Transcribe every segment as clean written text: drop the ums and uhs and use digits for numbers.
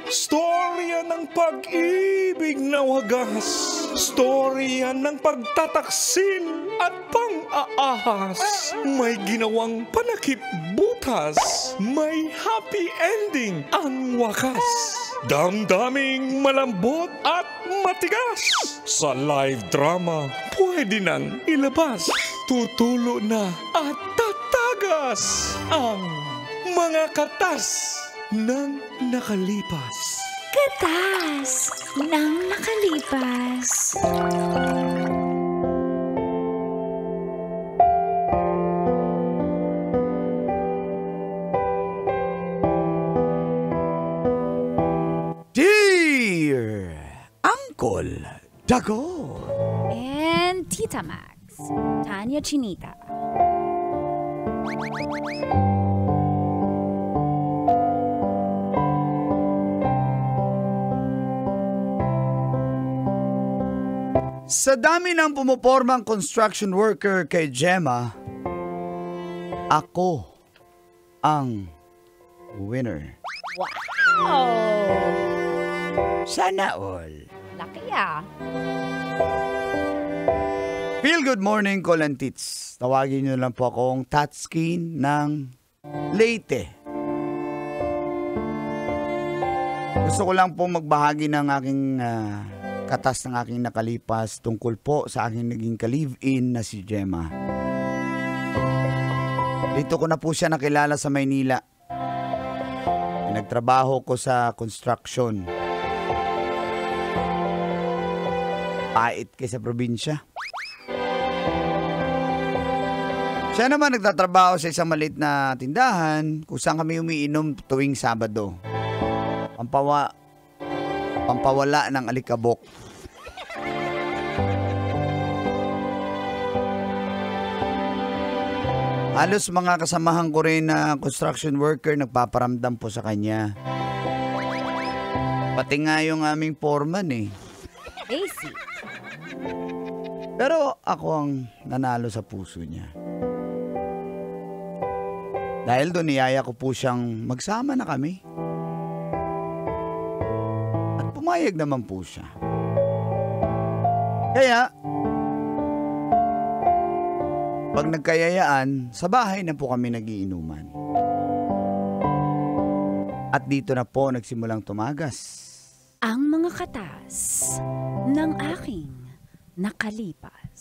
Storya ng pag-ibig na wagas. Storya ng pagtataksil at pang-aahas. May ginawang panakip butas. May happy ending ang wakas. Damdaming malambot at matigas. Sa live drama, pwede nang ilabas. Tutulo na at tatagas ang mga katas ng nakalipas. Katas ng nakalipas. Dear Uncle Dago And Tita Max, Tanya Chinita. Sa dami ng pumupormang construction worker kay Gemma, ako ang winner. Wow! Sana all. Laki ah. Feel good morning, Kolantits. Tawagin nyo lang po akong Tatskin ng Leyte. Gusto ko lang po magbahagi ng aking katas ng aking nakalipas tungkol po sa aking naging ka-live-in na si Gemma. Dito ko na po siya nakilala sa Maynila. Nagtrabaho ko sa construction. Pait kaysa probinsya. Siya naman nagtatrabaho sa isang maliit na tindahan kung saan kami umiinom tuwing Sabado. Pampawala ng alikabok. Halos mga kasamahan ko rin na construction worker nagpaparamdam po sa kanya. Pati nga yung aming foreman eh. Basic. Pero ako ang nanalo sa puso niya. Dahil doon niyaya ko po siyang magsama na kami. At pumayag naman po siya. Kaya, pag nagkayayaan, sa bahay na po kami nagiinuman. At dito na po nagsimulang tumagas Ang mga katas ng aking nakalipas.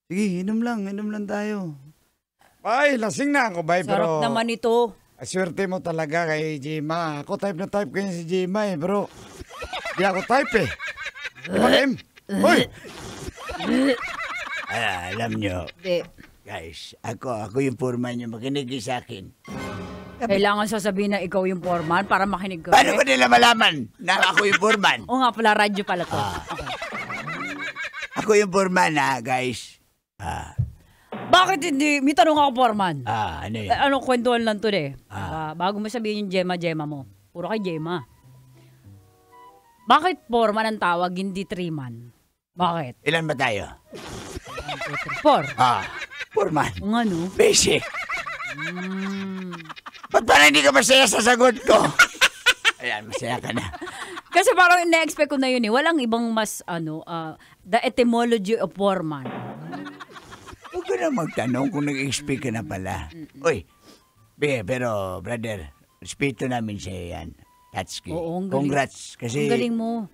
Sige, inom lang tayo. Ay, lasing na ako, bay, pero... Sarap naman ito. Swerte mo talaga kay Gemma. Ako type na type kayo si Gemma eh, bro. Di ako type eh. Diba, Em? Hoy! Alam nyo, guys, ako yung foreman nyo. Makinig sa akin. Kailangan sasabihin na ikaw yung foreman para makinig ka. Paano ba nila malaman na ako yung foreman? O nga pala, radyo pala to. Ako yung foreman guys. Bakit hindi? May tanong ako, foreman. Ano yun? Anong kwentuhan lang to bago mo sabihin yung Gemma mo. Puro kay Gemma. Bakit foreman ang tawag, hindi 3-man? Bakit? Ilan ba tayo? 4. Foreman. Kung ano? Basic. Ba't parang hindi ka masaya sa sagot ko? Ayan, masaya ka na. Kasi parang ina-expect ko na yun eh. Walang ibang mas, the etymology of foreman. Huwag ka na magtanong kung nag-expect ka na pala. Uy, pero brother, respeto namin sa'yo yan. Tatsuki. Oo, ang galing. Congrats. Kasi ang galing mo.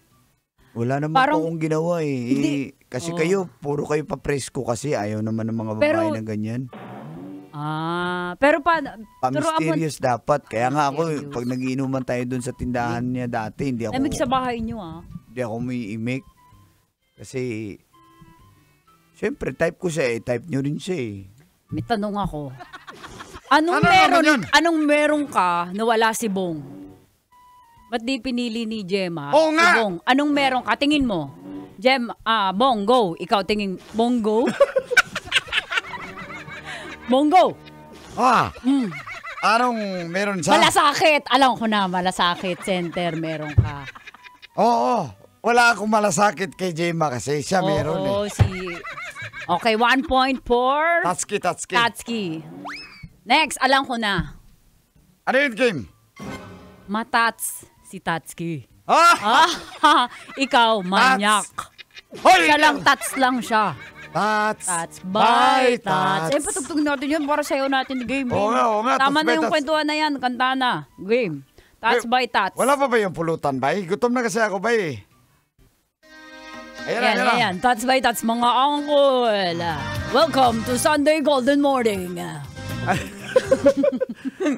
wala naman Parang, po akong ginawa eh. Hindi. Kasi kayo, puro kayo papresko kasi ayaw naman ng mga babae na ganyan. Pero paano? Pa-mysterious dapat. Kaya nga ako, Mysterious. pag nagiinuman tayo dun sa tindahan niya dati, hindi Lamig sa ako, bahay niyo hindi ako may imik. Kasi, syempre, type ko siya eh. Type nyo rin siya eh. May tanong ako. Anong Ano meron, naman yun? anong meron ka na wala si Bong? Ba't di pinili ni Gemma? Oo nga! Si Bong. Anong meron ka? Tingin mo. Bong, go. Ikaw tingin. Bong, go. Bong, go. Anong meron siya? Malasakit. Alam ko na, malasakit. Center, meron ka. Oo. Wala akong malasakit kay Gemma kasi siya meron eh. Okay, 1 point for Tatsuki. Tatsuki. Next, alam ko na. Ano yun, Kim? Matats si Tatsuki. Ah! Ikaw, manyak. Hoy! Siya lang, tats lang siya. Tats. Tats, bye, tats. Patugtog natin yun para sayo natin game. Oo nga, Tama tats, na bye, yung tats. kwentuhan na yan, kanta na. Game. Tats by tats. Wala pa ba yung pulutan, bay? Gutom na kasi ako, bay. Ayan. Tats by tats, mga angkol. Welcome to Sunday Golden Morning.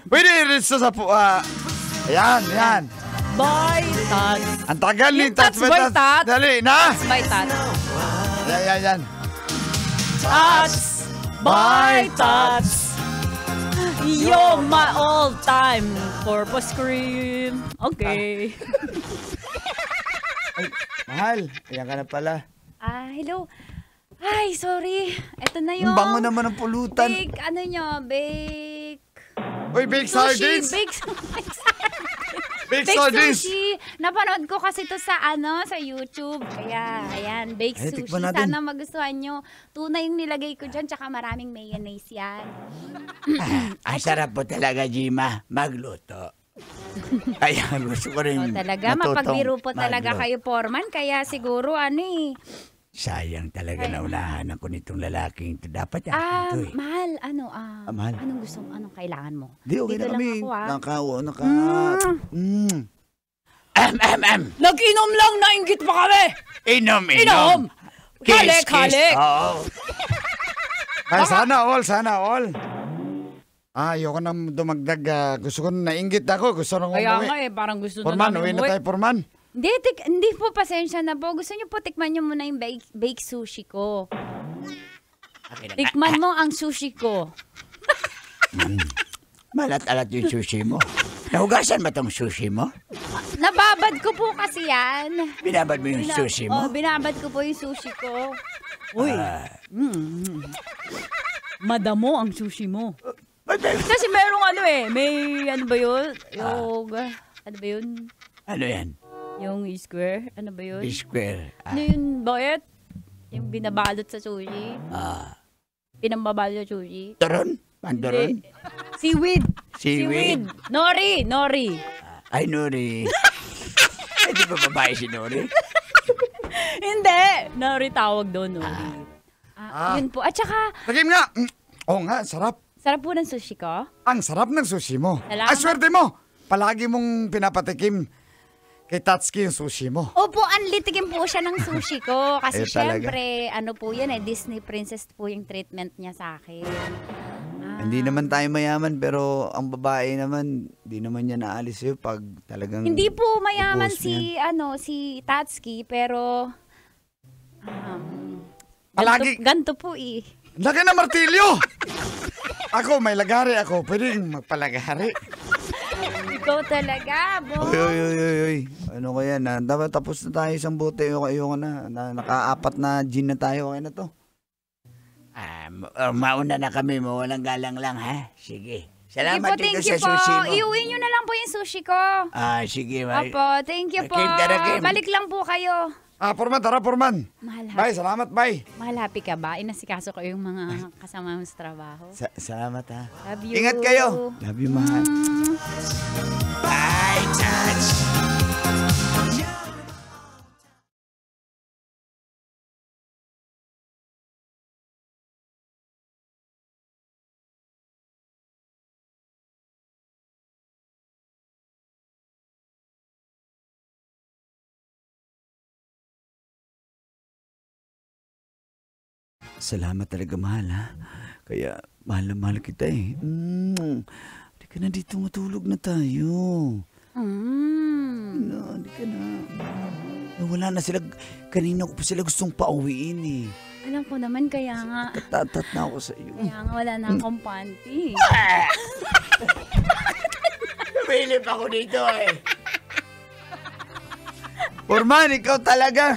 Pwede rin sa Ayan. By tats. Ang tagal ni Yung tats by tats. Dali, na. Tats by tats. Yan. Tats by tats. You're my all-time purpose cream. Okay. Ay, mahal. Ayan ka na pala. Hello. Ay, sorry. Ito na yung... Ang bango naman ng pulutan. Bake, bake... Uy, baked Sushi. sardines. Baked Baked sardines. sushi. Napanood ko kasi to sa sa YouTube. Kaya, ayan, baked Ay, sushi. tikman natin. Sana magustuhan nyo. Tuna yung nilagay ko dyan, tsaka maraming mayonnaise yan. Ang sarap po talaga, Gemma. Magluto. Kaya gusto ko rin Talaga, mapagbiro po talaga kayo, Foreman. Kaya siguro, Sayang talaga naunahan ako nitong lalaking ito. Dapat ito eh. Mahal, mahal. anong kailangan mo? Di, okay Dito na kami. lang ako, Nag-inom lang, nainggit pa kami! Inom! Halik! Oo. Ay, sana all. Ayoko na dumagdag. Gusto ko na nainggit ako. Gusto na Kaya umuwi. nga parang gusto Forman, na namin uwi na tayo, Forman. Hindi po, pasensya na po. Gusto niyo po, tikman niyo muna yung bake sushi ko. Tikman mo ang sushi ko. Malat-alat yung sushi mo. Nahugasan ba tong sushi mo? Nababad ko po kasi yan. Binabad mo yung sushi mo? Binabad ko po yung sushi ko. Uy. Madamo ang sushi mo. Kasi merong may ba yun? Ano ba yun? Ano yan? Yung square? Ano ba yun? Square. Ano yun, Boyet? Yung binabalot sa sushi? Pinambabalot sa sushi? Turon? Panturon? Hindi. Seaweed. Seaweed. Nori. Ay, Nori. Ay, di ba babae si Nori? Hindi. Nori tawag doon, Nori. Yun po. At saka, Takim nga. Oo nga, sarap. sarap po ng sushi ko. Ang sarap ng sushi mo. Salamat. Ay, swerte mo. Palagi mong pinapatikim kay Tatsuki yung sushi mo. Opo, anlitikin po siya ng sushi ko. Kasi Ayun talaga. syempre, po yan Disney princess po yung treatment niya sa akin. Hindi naman tayo mayaman, pero ang babae naman, di naman niya naalis yun pag talagang... Hindi po mayaman ubos niya. si Tatsuki, pero... Palagi- ganto po eh. Laki na martilyo! Ako, may lagari ako. Pwede magpalagari. Ikaw talaga, bo. Oy. Ano kaya na? Dapat tapos na tayo isang bote. Ayoko na. Naka-4 na gin na tayo. Okay na to. Mauna na kami. Mawalang galang lang, ha? Sige. Salamat Thank dito you sa sushi mo. Iuwi nyo na lang po yung sushi ko. Sige. Opo, thank you po. Kim. Balik lang po kayo. Forman, tara, Forman. Mahal, Bye, salamat, bye. Mahal, happy ka ba? Inasikaso ko yung mga kasama mo sa trabaho. Salamat, ha. Love you. Ingat kayo. Love you, mahal. Bye, touch. Salamat talaga, mahal, ha. Kaya mahal na mahal kita eh. Di ka na dito, matulog na tayo. Di ka na. Wala na sila. Kanina ko pa sila gustong pauwiin eh. Alam ko naman, kaya nga. Tatat na ako sa iyo. Kaya nga wala na akong panty. Nabilip ako dito eh. Forman, ikaw talaga.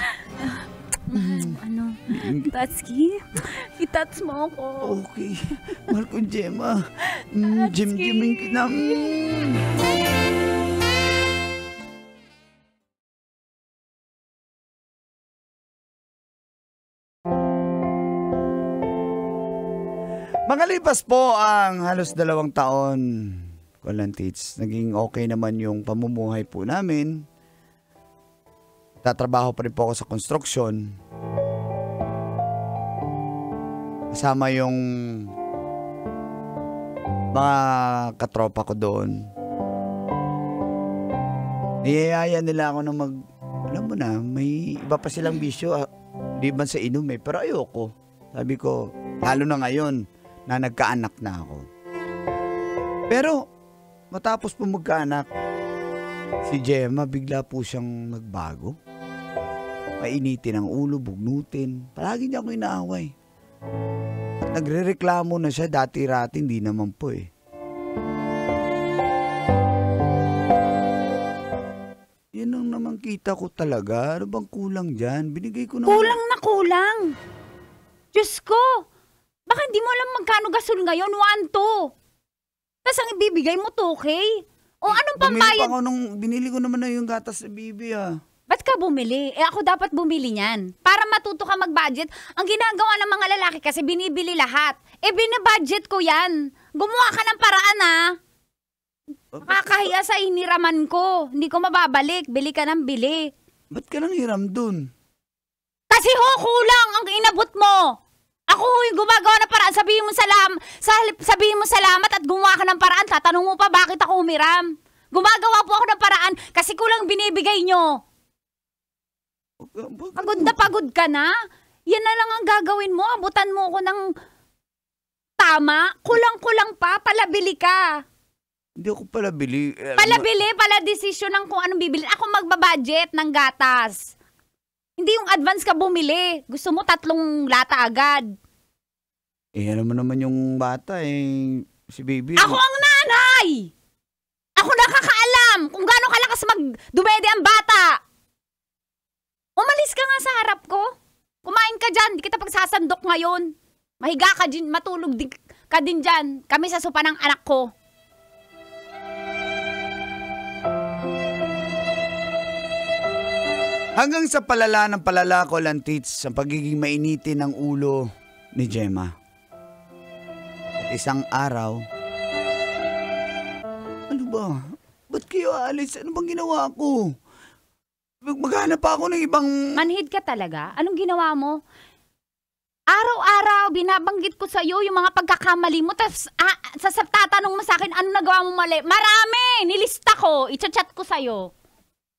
Ano? Tatsuki? Itats mo ako. Okay. Mahal ko, Gemma. Jim-jimin kita. Makalipas po ang halos 2 taon, Kolantits, naging okay naman yung pamumuhay po namin. Tatrabaho pa rin po ako sa construction. Kasama yung mga katropa ko doon. Niyayaya nila ako na alam mo na, may iba pa silang bisyo, di ba sa inom eh, pero ayoko. Sabi ko, lalo na ngayon, na nagkaanak na ako. Pero, matapos po magkaanak, si Gemma bigla po siyang nagbago. Mainitin ang ulo, bugnutin. Palagi niya ako inaaway. At nagre-reklamo na siya, dati-rati, hindi naman po eh. Yan ang naman kita ko talaga. Ano bang kulang dyan? Binigay ko na. Kulang na kulang. Diyos ko! Baka hindi mo alam magkano gasol ngayon, 1-2. Tapos ang ibibigay mo, 2K? O anong pambayad? Binili ko naman na yung gatas sa bibi ah. Ba't ka bumili? Ako dapat bumili niyan. Para matuto ka mag-budget. Ang ginagawa ng mga lalaki kasi binibili lahat. Binibudget ko yan. Gumawa ka ng paraan ah. Nakakahiya sa iniraman ko. Hindi ko mababalik. Bili ka ng bili. Ba't ka nang hiram dun? Kasi kulang ang inabot mo. Ako yung gumagawa ng paraan. Sabihin mo salamat at gumawa ka ng paraan. Tatanong mo pa bakit ako humiram. Gumagawa po ako ng paraan kasi kulang binibigay nyo. Pagod na pagod ka na. Yan na lang ang gagawin mo. Abutan mo ko ng tama. Kulang-kulang pa. Palabili ka. Hindi ako palabili. Palabili, pala desisyon ng kung anong bibili. Ako magbabudget ng gatas. Hindi yung advance ka bumili. Gusto mo 3 lata agad. Ano mo naman yung bata eh. Si baby. Ako ang nanay! Ako nakakaalam kung gaano kalakas magdumede ang bata. Umalis ka nga sa harap ko. Kumain ka dyan. Di kita pagsasandok ngayon. Mahiga ka dyan. Matulog ka din dyan. Kami sa sopa ng anak ko. Hanggang sa palala ng palala ko, Lantits, ang pagiging mainitin ng ulo ni Gemma. At isang araw, ano ba? Ba't kayo aalis? Ano bang ginawa ko? Maghanap pa ako ng ibang... Manhid ka talaga? Anong ginawa mo? Araw-araw, binabanggit ko sa'yo yung mga pagkakamali mo. Tapos, tatanong mo sa'kin, ano nagawa mo mali? Marami! Nilista ko. I-chat ko sa'yo.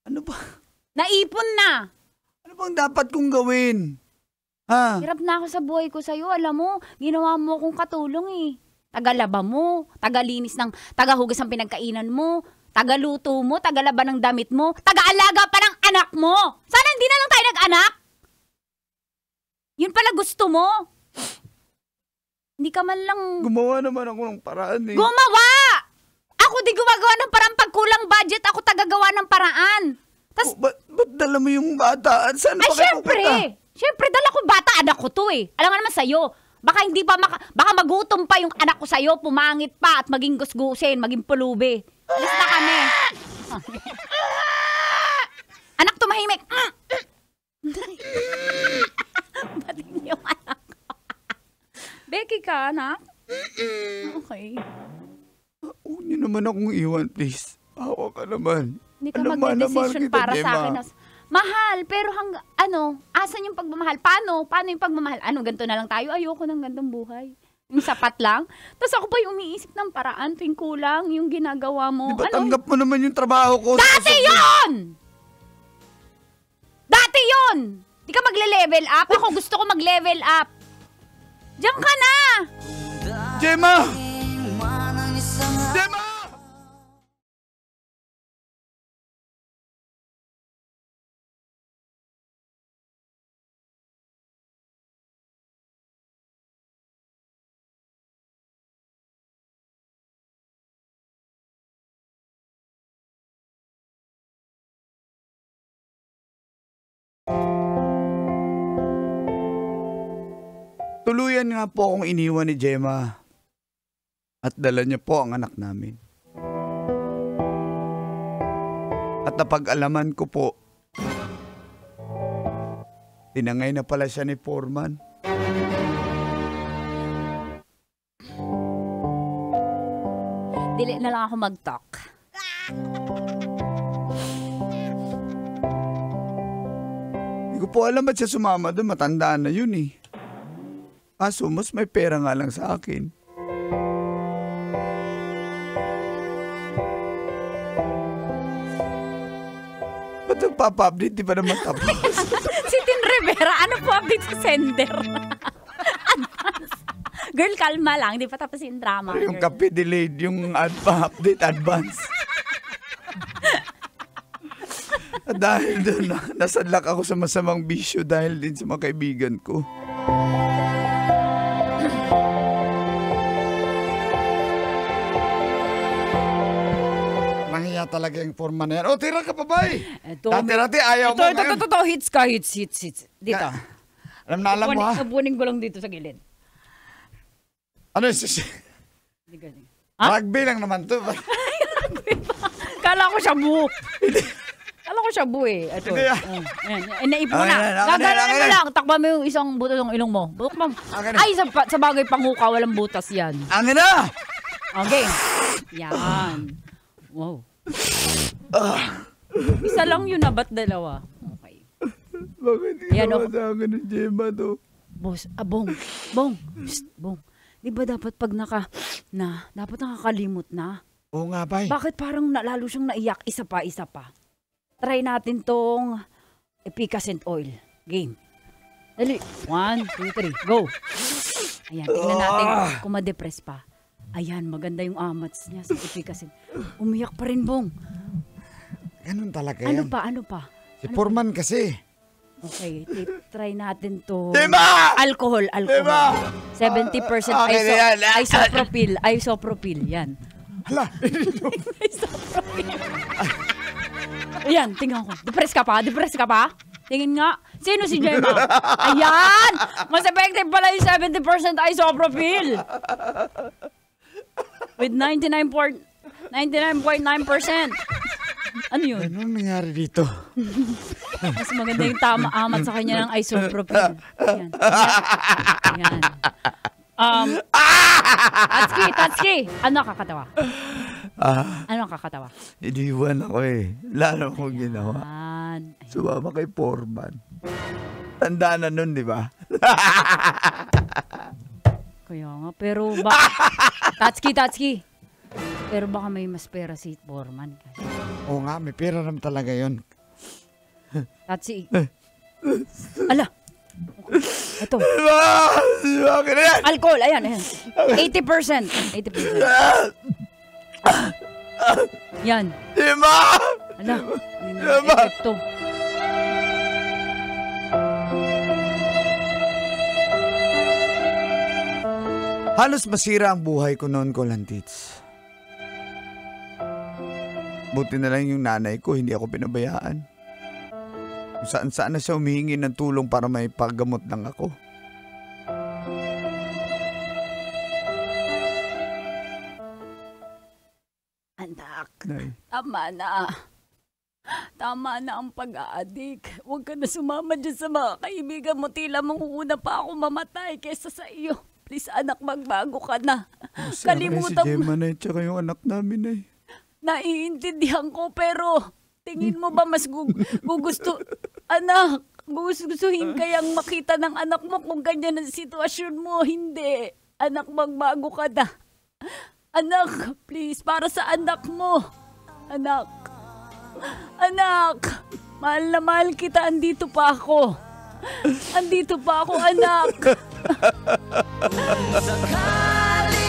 Ano ba? Naipon na. Ano bang dapat kong gawin? Ha? Hirap na ako sa buhay ko sa'yo. Alam mo, ginawa mo akong katulong eh. Tagalaba mo, tagalinis ng, tagahugas ng pinagkainan mo, tagaluto mo, tagalaba ng damit mo, tagaalaga pa ng anak mo. Sana hindi na lang tayo nag-anak. Yun pala gusto mo. Hindi ka man lang... Gumawa naman ako ng paraan eh. Gumawa! Ako di gumagawa ng paraan pag kulang budget, ako tagagawa ng paraan. Tas, ba't dala mo yung bata? Saan pa kayo pupunta? Siyempre, dala ko bata, anak ko to eh. Alam nga naman sa'yo, baka hindi pa, baka magutom pa yung anak ko sa'yo, pumangit pa at maging gusgusin, maging pulubi. Alis na kami. Anak, tumahimik. Bating yung anak ko. Becky ka, anak? Okay. Huwag niyo naman akong iwan, please. Awa ka naman. Hindi ka magde-decision para sa akin. Mahal, pero asan yung pagmamahal? Paano yung pagmamahal? Ganito na lang tayo? Ayoko ng gandong buhay. Yung sapat lang. Tapos ako pa yung umiisip ng paraan, tuwing kulang yung ginagawa mo. Di ba tanggap mo naman yung trabaho ko? Dati yun! Dati yun! Di ka magle-level up? Ako gusto ko mag-level up. Diyan ka na! Gemma! Gemma! Tuluyan nga po akong iniwan ni Gemma at dala niya po ang anak namin. At napag-alaman ko po, tinangay na pala siya ni Foreman. Dili na lang ako mag-talk. Hindi ko po alam ba't siya sumama doon, matanda na yun eh. Kaso mas may pera nga lang sa akin. Ba't nagpapa-update? Di ba naman tapos? Si Tin Rivera, ano po update sa sender? Advance. Girl, kalma lang. Di pa tapos yung drama. Yung girl. kape delayed, yung update advance. Dahil doon, nasadlak ako sa masamang bisyo dahil din sa mga kaibigan ko. Nahiya talaga yung forma na yan. O, tira ka pa ba eh? Dati-dati ayaw mo ngayon. Ito, hits ka, hits. Dito. Alam na alam mo ha? Nabunin ko lang dito sa gilid. Ano yun? Ha? Rugby lang naman to. Kala ko shabu. Kala ko shabu eh. Ito. Hindi Naip mo na. Gagalan mo lang. Takba mo yung isang butas ng ilong mo. Ay, sa bagay panguka, walang butas yan. Angin na! Okay. Yan. Wow. Isa lang yun na, ba't dalawa? Okay. Bakit ginawa sa akin ng Gemma to? Boss, bong. Psst, bong. Di ba dapat pag dapat nakakalimot na? Oo nga ba? Bakit parang lalo siyang naiyak? Isa pa. Try natin tong Epicacent Oil. Game. Dali. 1, 2, 3. Go. Ayan, tingnan natin kung ma-depress pa. Ayan, maganda yung amats niya sa Epicacent. Umiyak pa rin, Bong. Ganun talaga yan. Ano pa? Si Foreman kasi. Okay, try natin to. Diba? Alcohol. Diba? 70% isopropyl. Yan. Hala. Isopropyl. Ayan, tingnan ko. Depress ka pa? Tingin nga. Sino si Gemma? Ayan! Mas effective pala yung 70% isopropyl. With 99.9%. Ano yun? Anong nangyari dito? Mas maganda yung amat sa kanya ng isopropyl. Ayan. Tatsuki! Ano kakatawa? Iniwan ako eh. Lalo akong ginawa. Sumama kay Foreman. Tanda na nun, di ba? Kaya nga, pero Tatsuki. Pero baka may mas pera si Foreman. Oo nga, may pera naman talaga yun. Tatsuki. Ala! Ito. Bakit na yan? Alcohol, ayan. 80%. Yan. Diba? Ala. Diba? Ito. Halos masira ang buhay ko noon, Kolantits. Buti na lang yung nanay ko, hindi ako pinabayaan. Kung saan-saan na siya humihingi ng tulong para may paggamot lang ako. Anak, Nay. Tama na ang pag-aadik. Huwag ka na sumama dyan sa mga kaibigan mo. Tila mong pa ako mamatay kesa sa iyo. Please, anak, magbago ka na. Kalimutan si Gemma na tsaka yung anak namin ay. Naiintindihan ko, pero tingin mo ba mas gugustuhin kayang makita ng anak mo kung ganyan ang sitwasyon mo? Hindi. Anak, magbago ka na. Anak, please, para sa anak mo. Anak, mahal na mahal kita. Andito pa ako, anak. Sakali